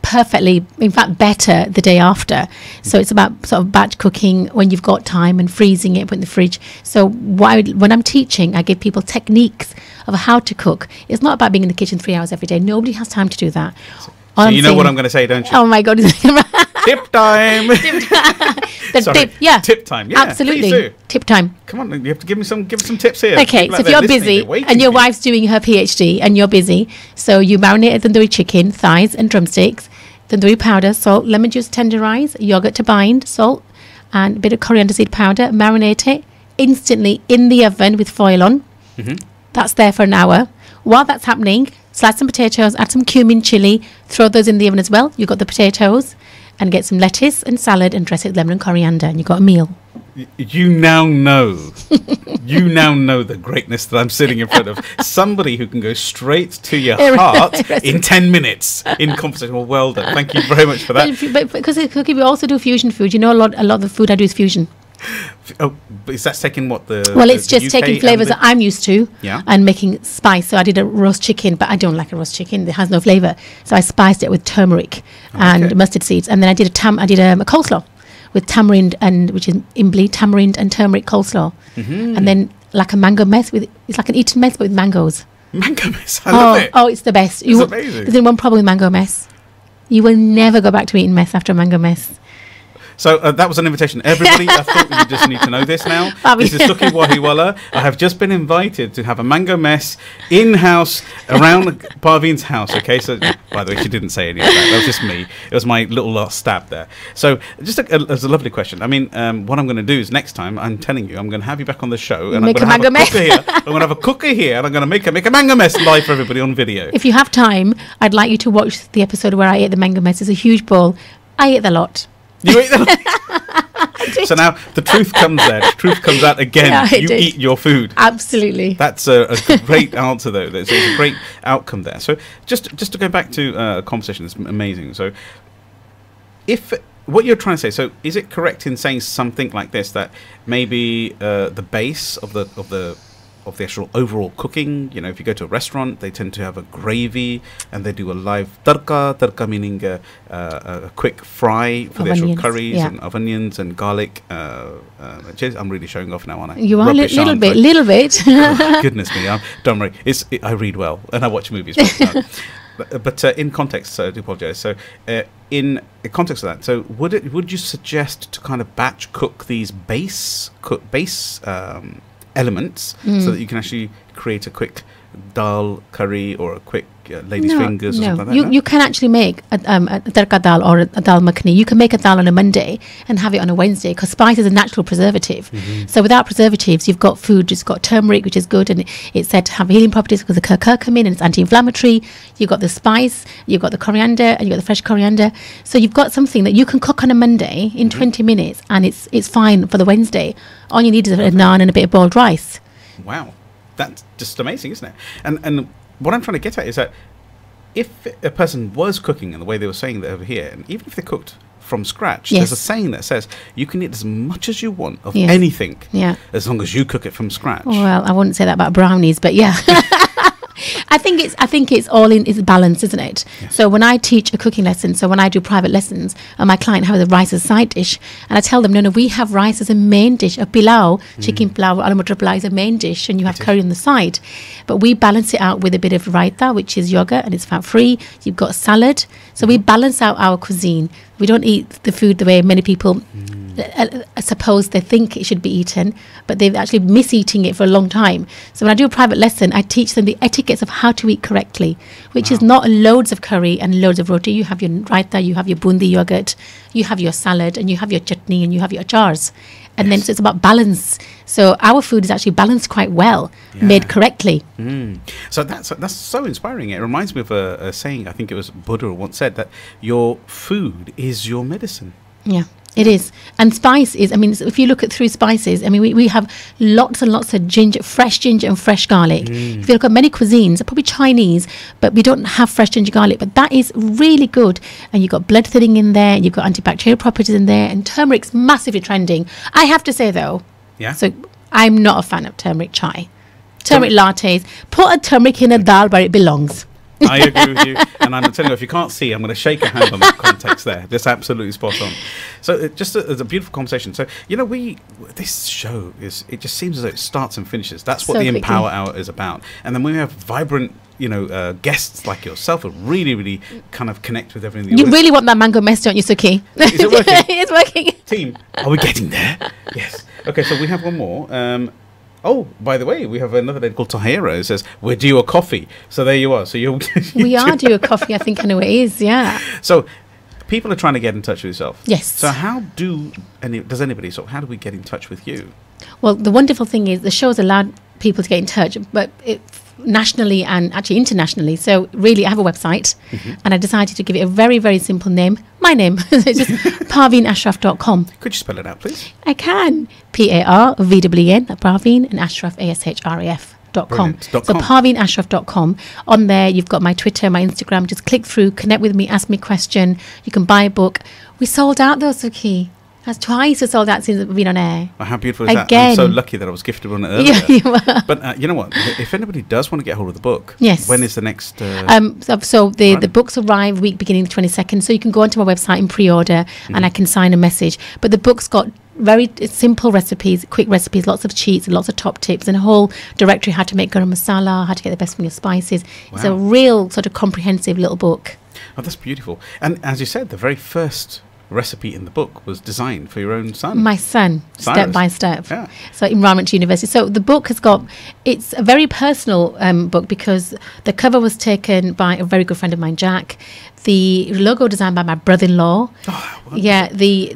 perfectly, in fact better the day after. So it's about sort of batch cooking when you've got time and freezing it, put in the fridge. So when I'm teaching, I give people techniques of how to cook. It's not about being in the kitchen 3 hours every day. Nobody has time to do that. So you know what I'm going to say, don't you? Oh my God. Tip time. Tip time. Yeah, absolutely. Tip time. Come on, you have to give us some tips here. Okay, so if you're busy and your wife's doing her PhD and you're busy, so you marinate tandoori chicken, thighs and drumsticks, tandoori powder, salt, lemon juice, tenderize, yogurt to bind, salt, and a bit of coriander seed powder. Marinate it instantly in the oven with foil on. That's there for an hour. While that's happening, slice some potatoes, add some cumin, chili, throw those in the oven as well. You've got the potatoes, and get some lettuce and salad and dress it with lemon and coriander, and you've got a meal. You now know the greatness that I'm sitting in front of. Somebody who can go straight to your heart in 10 minutes in conversation. Well, well done. Thank you very much for that. But because cooking, we also do fusion food. A lot of the food I do is fusion. Oh, but is that taking what the... Well, it's the just UK taking flavours that I'm used to and making spice. So I did a roast chicken, but I don't like a roast chicken. It has no flavour. So I spiced it with turmeric and mustard seeds. And then I did a coleslaw with tamarind which is imbli, tamarind and turmeric coleslaw. And then like a mango mess it's like an Eton mess, but with mangoes. Mango mess, I love it. Oh, it's the best. It's amazing. There's one problem with mango mess. You will never go back to eating mess after a mango mess. So that was an invitation. Everybody, I thought you just need to know this now. This is Sukhi Wahiwala. I have just been invited to have a mango mess in-house around Parveen's house. Okay, so by the way, she didn't say any of that. That was just me. It was my little last stab there. So just as a lovely question. I mean, what I'm going to do is next time, I'm telling you, I'm going to have you back on the show. And make I'm going to have a cooker here. I'm going to have a cooker here, and I'm going to make a mango mess live for everybody on video. If you have time, I'd like you to watch the episode where I ate the mango mess. It's a huge bowl. I ate the lot. You ate them. So now the truth comes there. The truth comes out again. Yeah, you eat your food. Absolutely. That's a great answer, though. There's a great outcome there. So just to go back to a conversation, it's amazing. So if what you're trying to say, so is it correct in saying something like this, that maybe the base of the actual overall cooking, you know, if you go to a restaurant, they tend to have a gravy and they do a live tadka meaning a quick fry for the actual curries and of onions and garlic. I'm really showing off now, aren't I? You are a little bit. Oh, goodness me, don't worry. I read well and I watch movies. But in context, so I do apologise. So in the context of that, so would you suggest to kind of batch cook these base elements so that you can actually create a quick dal curry or a quick lady's fingers or something like that? You can actually make a tadka dal or a dal makhani. You can make a dal on a Monday and have it on a Wednesday, because spice is a natural preservative. So without preservatives, you've got food, it's got turmeric, which is good, and it's said to have healing properties because of curcumin and it's anti-inflammatory. You've got the spice, you've got the coriander, and you've got the fresh coriander. So you've got something that you can cook on a Monday in 20 minutes and it's fine for the Wednesday. All you need is a naan and a bit of boiled rice. Wow. That's just amazing, isn't it? And what I'm trying to get at is that if a person was cooking in the way they were saying that over here, and even if they cooked from scratch, there's a saying that says you can eat as much as you want of anything, as long as you cook it from scratch. Well, I wouldn't say that about brownies, but yeah. I think it's all in, it's balance, isn't it? Yes. So when I teach a cooking lesson, so when I do private lessons, and my client has a rice as a side dish, and I tell them, no, we have rice as a main dish. A pilau, chicken pilau, aloo matar pilau is a main dish, and you have curry on the side. But we balance it out with a bit of raita, which is yogurt, and it's fat-free. You've got salad. So we balance out our cuisine. We don't eat the food the way many people I suppose they think it should be eaten, but they've actually mis-eating it for a long time. So when I do a private lesson, I teach them the etiquettes of how to eat correctly, which is not loads of curry and loads of roti. You have your raita, you have your bundi yogurt, you have your salad, and you have your chutney, and you have your achars. And then so it's about balance. So our food is actually balanced quite well, made correctly. So that's so inspiring. It reminds me of a saying, I think it was Buddha once said, that your food is your medicine. Yeah. It is. And spice is, I mean, if you look at through spices, I mean, we have lots and lots of ginger and fresh garlic. If you look at many cuisines, probably Chinese, but we don't have fresh ginger garlic, but that is really good. And you've got blood thinning in there, and you've got antibacterial properties in there, and turmeric's massively trending. I have to say, though, so I'm not a fan of turmeric chai. Turmeric lattes, put a turmeric in a dal where it belongs. I agree with you, and I'm telling you, if you can't see, I'm going to shake a hand on that context there. Just absolutely spot on. So just as a beautiful conversation. So, you know, this show it just seems as though it starts and finishes. That's what the Empower Hour is about. And then when we have vibrant, guests like yourself who really, really kind of connect with everything. You really want that mango mess, don't you, Sukhi? Is it working? It's working. Team, are we getting there? Yes. Okay, so we have one more. Oh, by the way, we have another lady called Tahira who says, we're due a coffee. So there you are. So we are due a coffee, I think, in a way is, yeah. So people are trying to get in touch with yourself. Yes. So how do we get in touch with you? Well, the wonderful thing is the show's allowed people to get in touch, but nationally and actually internationally. So really, I have a website, and I decided to give it a very, very simple name. My name. It's just parveenashraf.com. Could you spell it out, please? I can. Parveen, Parveen, and Ashraf, ASHRAF.com. So parveenashraf.com. On there, you've got my Twitter, my Instagram. Just click through, connect with me, ask me a question. You can buy a book. We sold out though, Sukhi. That's twice or so that since we've been on air. Oh, how beautiful is that? Again. I'm so lucky that I was gifted one earlier. Yeah, you were. But you know what? If anybody does want to get hold of the book, yes. When is the next? So the books arrive week beginning the 22nd. So you can go onto my website and pre-order, and I can sign a message. But the book's got very simple recipes, quick recipes, lots of cheats, and lots of top tips, and a whole directory how to make garam masala, how to get the best from your spices. Wow. It's a real sort of comprehensive little book. Oh, that's beautiful. And as you said, the very first recipe in the book was designed for your own son. My son, Cyrus. Step by step. Yeah. So in Environment University. So the book has got, it's a very personal book because the cover was taken by a very good friend of mine, Jack. The logo designed by my brother-in-law. Oh, yeah, the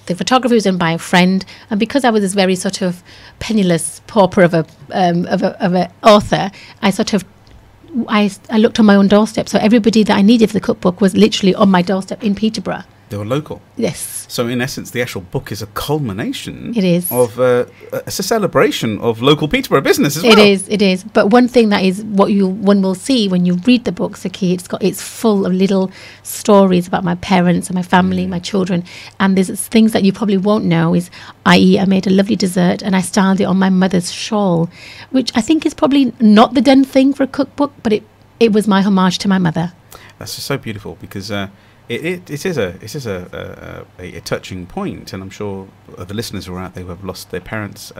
photography was done by a friend, and because I was this very sort of penniless pauper of a author, I looked on my own doorstep. So everybody that I needed for the cookbook was literally on my doorstep in Peterborough. They were local. Yes. So in essence, the actual book is a culmination. It is. Of it's a celebration of local Peterborough business as well. It is. But one thing that is what one will see when you read the book, Sukhi, it's full of little stories about my parents and my family, my children. And there's things that you probably won't know is, i.e. I made a lovely dessert and I styled it on my mother's shawl, which I think is probably not the done thing for a cookbook, but it was my homage to my mother. That's just so beautiful because it is a touching point, and I'm sure the listeners who are out there who have lost their parents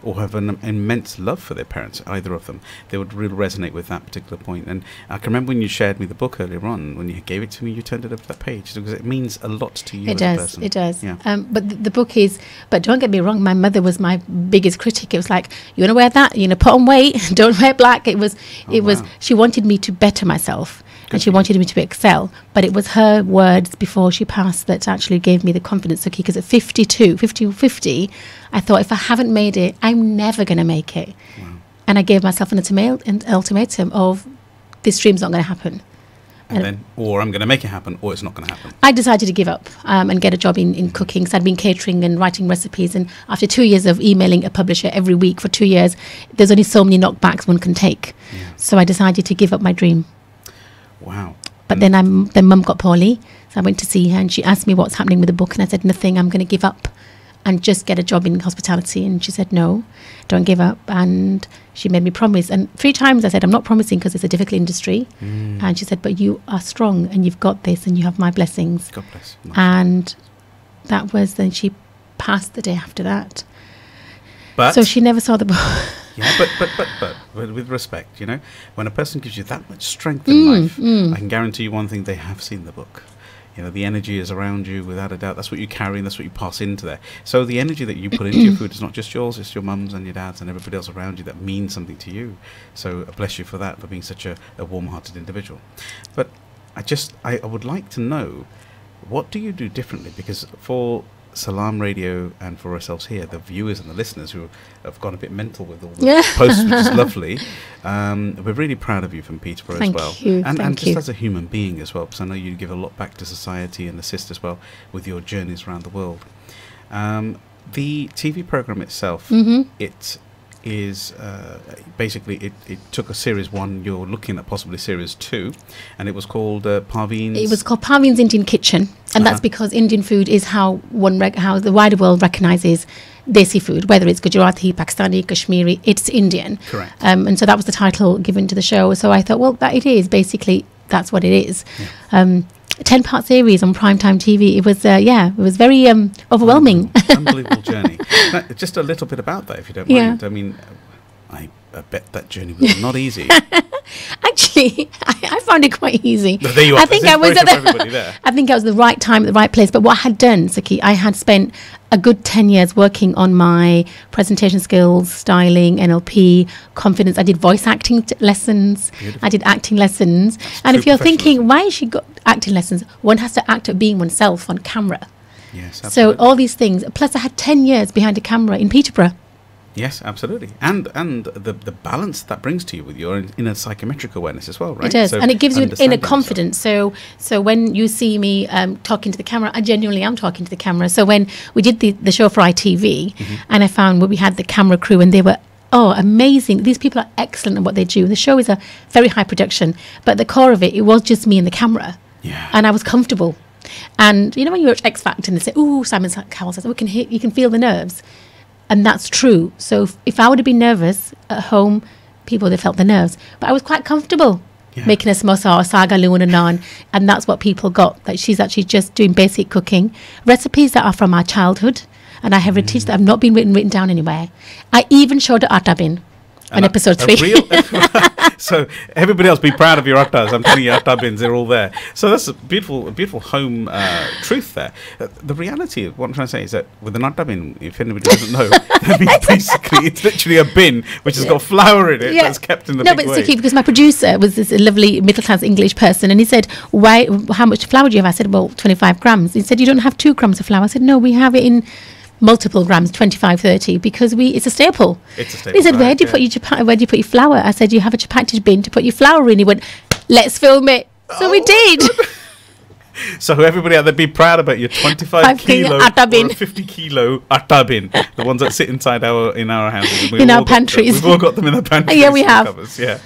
or have an immense love for their parents, either of them, they would really resonate with that particular point. And I can remember when you shared me the book earlier on, when you gave it to me, you turned it up to that page because it means a lot to you as a person. It does. Yeah. But the book is, but don't get me wrong, my mother was my biggest critic. It was like, you want to wear that? Put on weight, don't wear black. It was, she wanted me to better myself. And she wanted me to excel. But it was her words before she passed that actually gave me the confidence, Sukhi, because at 50, I thought, if I haven't made it, I'm never going to make it. Wow. And I gave myself an ultimatum of, this dream's not going to happen. And then, or I'm going to make it happen, or it's not going to happen. I decided to give up and get a job in cooking. So I'd been catering and writing recipes. And after 2 years of emailing a publisher every week for 2 years, there's only so many knockbacks one can take. Yeah. So I decided to give up my dream. Wow. But then Mum got poorly, so I went to see her and she asked me what's happening with the book, and I said, nothing, I'm going to give up and just get a job in hospitality. And she said, no, don't give up. And she made me promise. And 3 times I said, I'm not promising because it's a difficult industry. And she said, but you are strong and you've got this and you have my blessings. God bless. Nice. And that was, then she passed the day after that. But so she never saw the book. Yeah, but with respect, when a person gives you that much strength in life, I can guarantee you one thing: they have seen the book. The energy is around you without a doubt. That's what you carry, and that's what you pass into there. So the energy that you put into your food is not just yours; it's your mum's and your dad's and everybody else around you that means something to you. So bless you for that, for being such a warm-hearted individual. But I would like to know, what do you do differently? Because for Salam Radio and for ourselves here, the viewers and the listeners who have gone a bit mental with all the posts, which is lovely, we're really proud of you from Peterborough as well. And just as a human being as well, because I know you give a lot back to society and assist as well with your journeys around the world. The TV program itself, it is basically it took a series 1, you're looking at possibly series 2, and it was called Parveen's. It was called Parveen's Indian Kitchen, and that's because Indian food is how how the wider world recognizes desi food, whether it's Gujarati, Pakistani, Kashmiri, it's Indian. Correct. And so that was the title given to the show. So I thought, well, that it is basically, that's what it is. Yeah. 10-part series on primetime TV. It was it was very overwhelming. Unbelievable journey. Now, just a little bit about that, if you don't mind. I mean, I bet that journey was not easy. Actually, I found it quite easy. No, there you are. I think I was at the right time at the right place. But what I had done, Sukhi, I had spent a good 10 years working on my presentation skills, styling, NLP, confidence. I did voice acting lessons. Beautiful. I did acting lessons. And if you're thinking, why has she got acting lessons? One has to act at being oneself on camera. Yes, absolutely. So all these things. Plus, I had 10 years behind a camera in Peterborough. Yes, absolutely. And the balance that brings to you with your inner psychometric awareness as well, right? It does. So and it gives you an inner confidence. So when you see me talking to the camera, I genuinely am talking to the camera. So when we did the show for ITV, and I found we had the camera crew, and they were amazing. These people are excellent at what they do. The show is a very high production, but at the core of it was just me and the camera. Yeah. And I was comfortable. And you know when you watch X Factor and they say, "Ooh," Simon Cowell says, "We can hear, you can feel the nerves," and that's true. So if I would have been nervous at home, people would have felt the nerves. But I was quite comfortable making a samosa or saga loon and naan, and that's what people got. That she's actually just doing basic cooking, recipes that are from our childhood and our heritage that have not been written down anywhere. I even showed her atta bin on episode 3. So everybody else, be proud of your attas. I'm telling you, atta bins, they're all there. So that's a beautiful home truth there. The reality of what I'm trying to say is that with an atta bin, if anybody doesn't know, I mean, basically it's literally a bin which has got flour in it that's kept in the big way. No, but Sukhi, because my producer was this lovely middle-class English person, and he said, how much flour do you have? I said, well, 25 grams. He said, you don't have 2 grams of flour. I said, no, we have it in multiple grams, 25, 30, because it's a staple. It's a staple. He said, where do you put your flour? I said, you have a chapati bin to put your flour in. He went, let's film it. So we did. So everybody out there, be proud about your 25 kilo or 50 kilo atta bin, the ones that sit inside in our houses. In our pantries. We've all got them in the pantries. Yeah, we have. Covers. Yeah,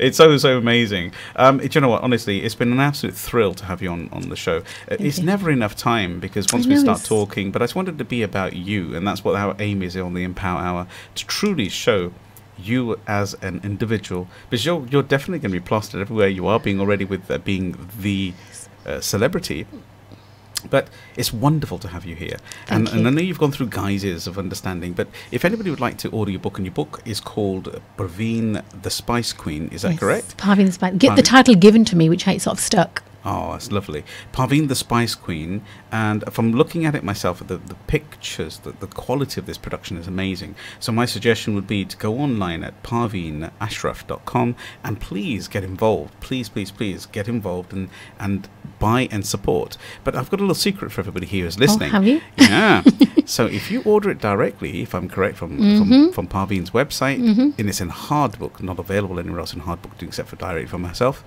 it's so amazing. Do you know what? Honestly, it's been an absolute thrill to have you on the show. It's never enough time because once we start talking, but I just wanted to be about you, and that's what our aim is on the Empower Hour, to truly show you as an individual, because you're definitely going to be plastered everywhere you are, being already with being the celebrity, but it's wonderful to have you here. And I know you've gone through guises of understanding, but if anybody would like to order your book, and your book is called Parveen the Spice Queen, is that correct? Parveen the Spice. Get the title given to me, which I sort of stuck. Oh, that's lovely. Parveen the Spice Queen. And from looking at it myself, the pictures, the quality of this production is amazing. So my suggestion would be to go online at parveenashraf.com and please get involved. Please get involved and buy and support. But I've got a little secret for everybody here who's listening. Oh, have you? Yeah. So if you order it directly, if I'm correct, from Parveen's website, and it's in hard book, not available anywhere else in hard book except for directly for myself,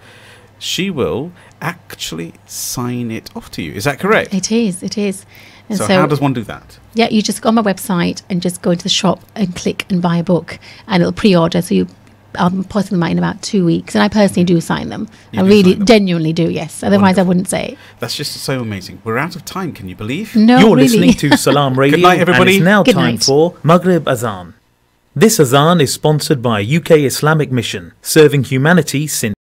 she will actually sign it off to you. Is that correct? It is. And so how does one do that? Yeah, you just go on my website and just go into the shop and click and buy a book, and it'll pre-order. So I'm posting them out in about 2 weeks, and I personally do sign them. I really genuinely do, yes. Otherwise I wouldn't say it. That's just so amazing. We're out of time, can you believe? No, You're listening to Salam Radio. Good night, everybody. And it's now time for Maghrib Azan. This Azan is sponsored by UK Islamic Mission, serving humanity since